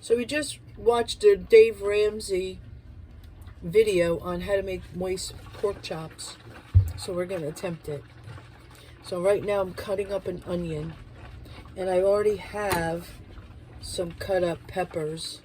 So we just watched a Dave Ramsey video on how to make moist pork chops. So we're going to attempt it. So right now I'm cutting up an onion. And I already have some cut up peppers.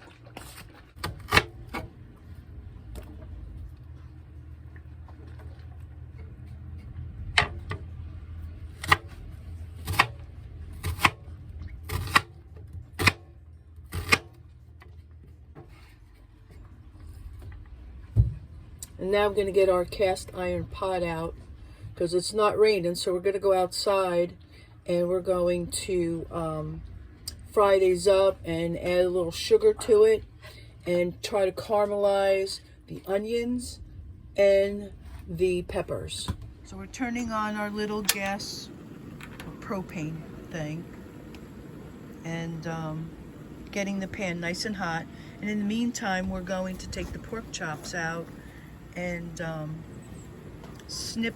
And now I'm going to get our cast iron pot out because it's not raining. So we're going to go outside and we're going to fry these up and add a little sugar to it and try to caramelize the onions and the peppers. So we're turning on our little gas propane thing and getting the pan nice and hot. And in the meantime, we're going to take the pork chops out and snip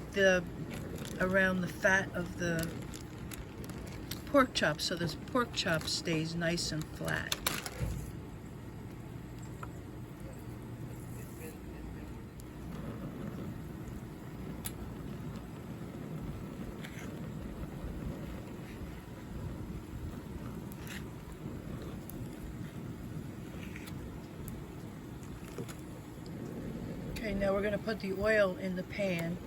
around the fat of the pork chop so this pork chop stays nice and flat. Okay, now we're going to put the oil in the pan.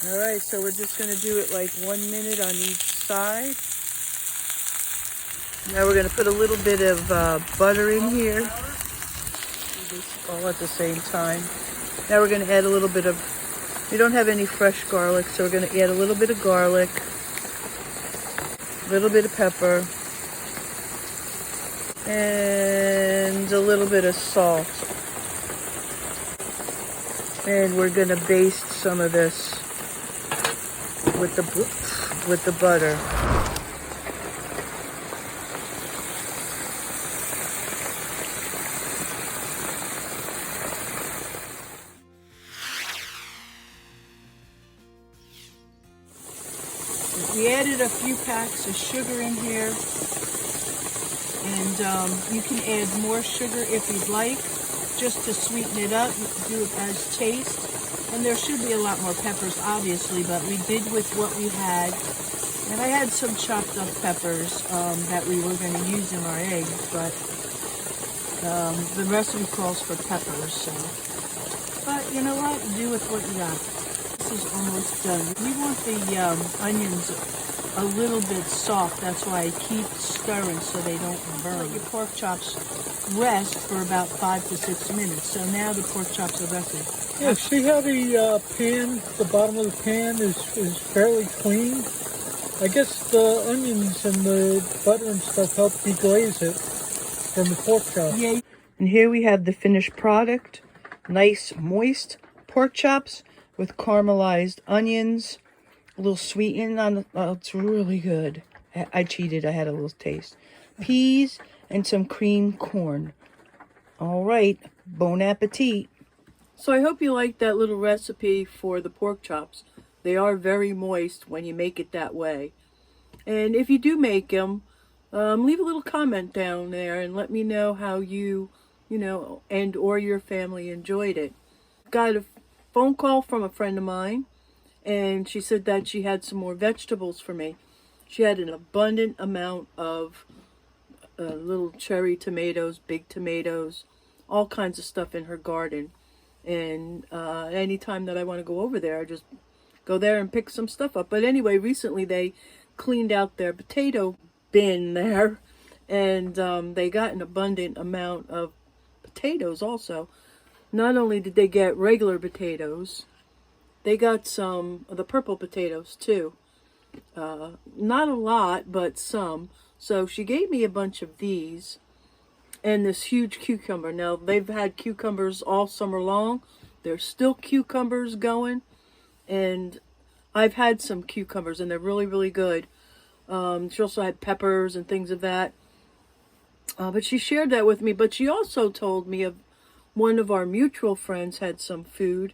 All right, so we're just going to do it like 1 minute on each side. Now we're going to put a little bit of butter in here. Do this all at the same time. Now we're going to add a little bit of, we don't have any fresh garlic, so we're going to add a little bit of garlic, a little bit of pepper, and a little bit of salt. And we're going to baste some of this with the butter. We added a few packs of sugar in here, and you can add more sugar if you'd like, just to sweeten it up. You can do it as taste. And there should be a lot more peppers, obviously, but we did with what we had. And I had some chopped up peppers that we were going to use in our eggs, but the recipe calls for peppers. So. But you know what? Do with what you got. This is almost done. We want the onions a little bit soft. That's why I keep stirring so they don't burn. Let your pork chops rest for about 5 to 6 minutes. So now the pork chops are rested. Yeah, see how the pan, the bottom of the pan is fairly clean? I guess the onions and the butter and stuff help deglaze it from the pork chop. Yeah. And here we have the finished product. Nice, moist pork chops with caramelized onions. A little sweetened on the, oh, it's really good. I cheated, I had a little taste. Peas and some creamed corn. All right, bon appetit. So I hope you liked that little recipe for the pork chops. They are very moist when you make it that way. And if you do make them, leave a little comment down there and let me know how you know, and or your family enjoyed it. Got a phone call from a friend of mine, and she said that she had some more vegetables for me. She had an abundant amount of little cherry tomatoes, big tomatoes, all kinds of stuff in her garden. And anytime that I want to go over there, I just go there and pick some stuff up. But anyway, recently they cleaned out their potato bin there, and they got an abundant amount of potatoes also. Not only did they get regular potatoes, they got some of the purple potatoes too. Not a lot, but some. So she gave me a bunch of these and this huge cucumber. Now, they've had cucumbers all summer long. There's still cucumbers going. And I've had some cucumbers and they're really, really good. She also had peppers and things of that. But she shared that with me. But she also told me of one of our mutual friends had some food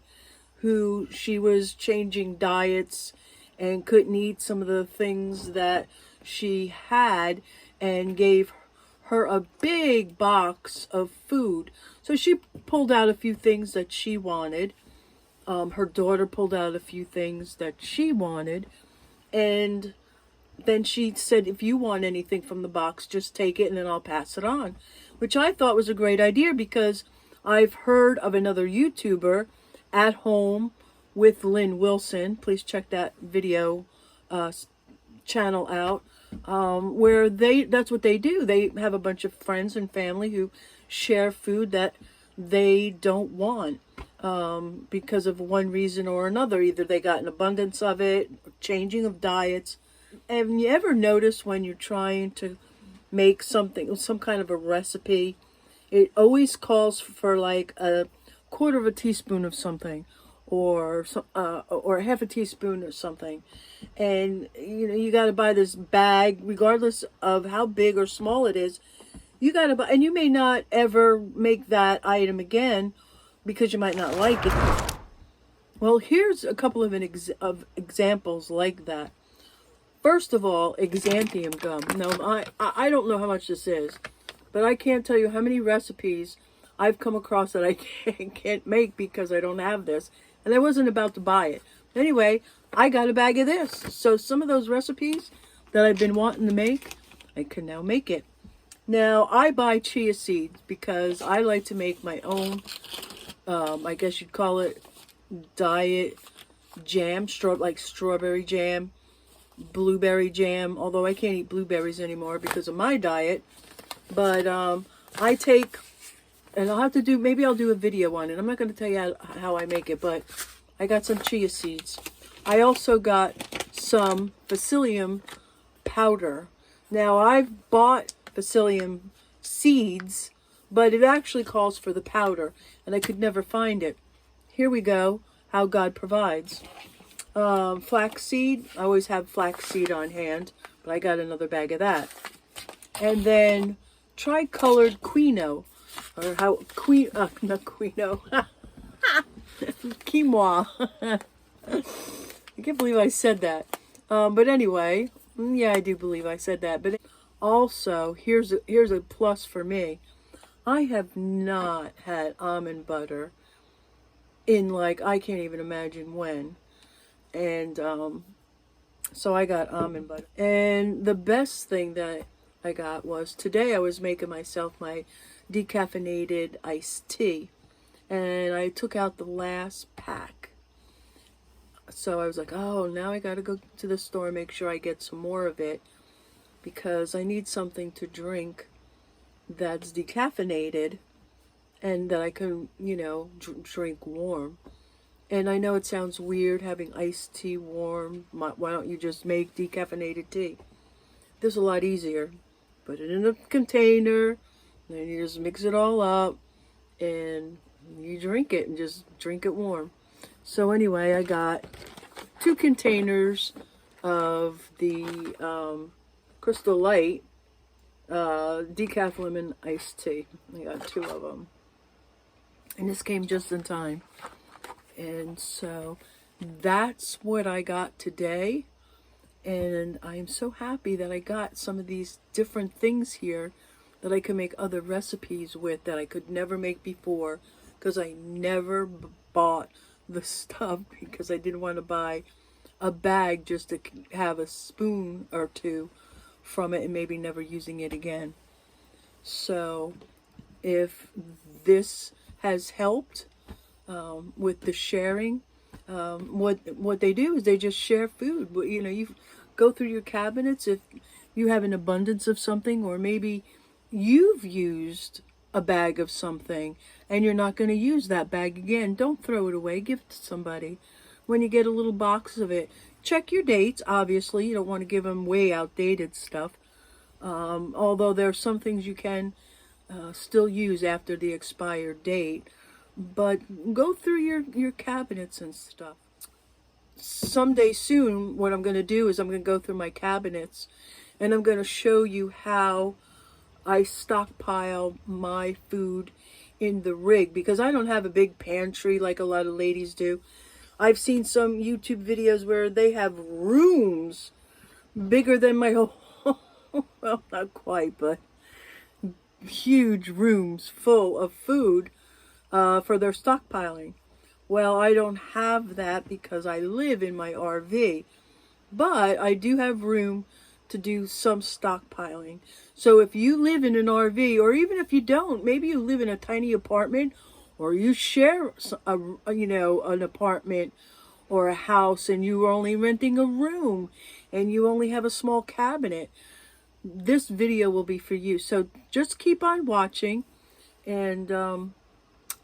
who she was changing diets and couldn't eat some of the things that she had, and gave her a big box of food. So she pulled out a few things that she wanted. Her daughter pulled out a few things that she wanted. And then she said, if you want anything from the box, just take it and then I'll pass it on. Which I thought was a great idea, because I've heard of another YouTuber, At Home with Lynn Wilson. Please check that video channel out. Where that's what they do. They have a bunch of friends and family who share food that they don't want, because of one reason or another. Either they got an abundance of it, changing of diets. Have you ever noticed when you're trying to make something, some kind of a recipe, it always calls for like a quarter of a teaspoon of something, or half a teaspoon or something, and you got to buy this bag, regardless of how big or small it is. You got to buy, and you may not ever make that item again because you might not like it. Well, here's a couple of examples like that. First of all, xanthium gum. Now, I don't know how much this is, but I can't tell you how many recipes I've come across that I can't make because I don't have this. And I wasn't about to buy it. Anyway, I got a bag of this. So some of those recipes that I've been wanting to make, I can now make it. Now, I buy chia seeds because I like to make my own, I guess you'd call it diet jam, like strawberry jam, blueberry jam, although I can't eat blueberries anymore because of my diet. But I take, and I'll have to do, maybe I'll do a video on it. I'm not going to tell you how I make it, but I got some chia seeds. I also got some psyllium powder. Now, I've bought psyllium seeds, but it actually calls for the powder, and I could never find it. Here we go, how God provides. Flaxseed, I always have flaxseed on hand, but I got another bag of that. And then tricolored quinoa, or how not quinoa, quinoa. I can't believe I said that. But anyway, yeah, I do believe I said that. But also, here's a plus for me. I have not had almond butter in, like, I can't even imagine when. And so I got almond butter. And the best thing that I got was, today I was making myself my decaffeinated iced tea. And I took out the last pack. So I was like, oh, now I gotta go to the store and make sure I get some more of it, because I need something to drink that's decaffeinated and that I can, drink warm. And I know it sounds weird having iced tea warm. Why don't you just make decaffeinated tea? This is a lot easier. Put it in a container, then you just mix it all up, and you drink it, and just drink it warm. So anyway, I got 2 containers of the Crystal Light decaf lemon iced tea. I got 2 of them. And this came just in time. And so that's what I got today. And I'm so happy that I got some of these different things here that I can make other recipes with that I could never make before, because I never bought the stuff because I didn't want to buy a bag just to have a spoon or 2 from it and maybe never using it again. So if this has helped with the sharing, what they do is they just share food. You go through your cabinets if you have an abundance of something, or maybe you've used a bag of something and you're not going to use that bag again. Don't throw it away. Give it to somebody. When you get a little box of it, check your dates. Obviously, you don't want to give them way outdated stuff. Although there are some things you can still use after the expired date. But go through your cabinets and stuff. someday soon, what I'm going to do is I'm going to go through my cabinets and I'm going to show you how I stockpile my food in the rig, because I don't have a big pantry like a lot of ladies do. I've seen some YouTube videos where they have rooms bigger than my whole, well, not quite, but huge rooms full of food for their stockpiling. Well, I don't have that because I live in my RV, but I do have room to do some stockpiling. So if you live in an RV, or even if you don't, maybe you live in a tiny apartment, or you share an apartment or a house and you are only renting a room and you only have a small cabinet, this video will be for you. So just keep on watching, and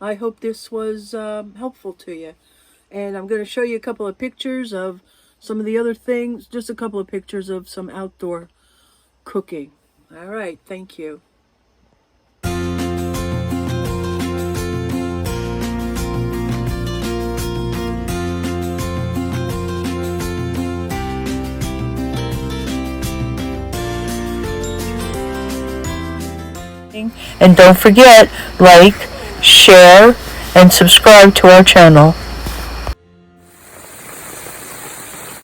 I hope this was helpful to you. And I'm going to show you a couple of pictures of some of the other things, just a couple of pictures of some outdoor cooking. All right, thank you. And don't forget, like, share, and subscribe to our channel.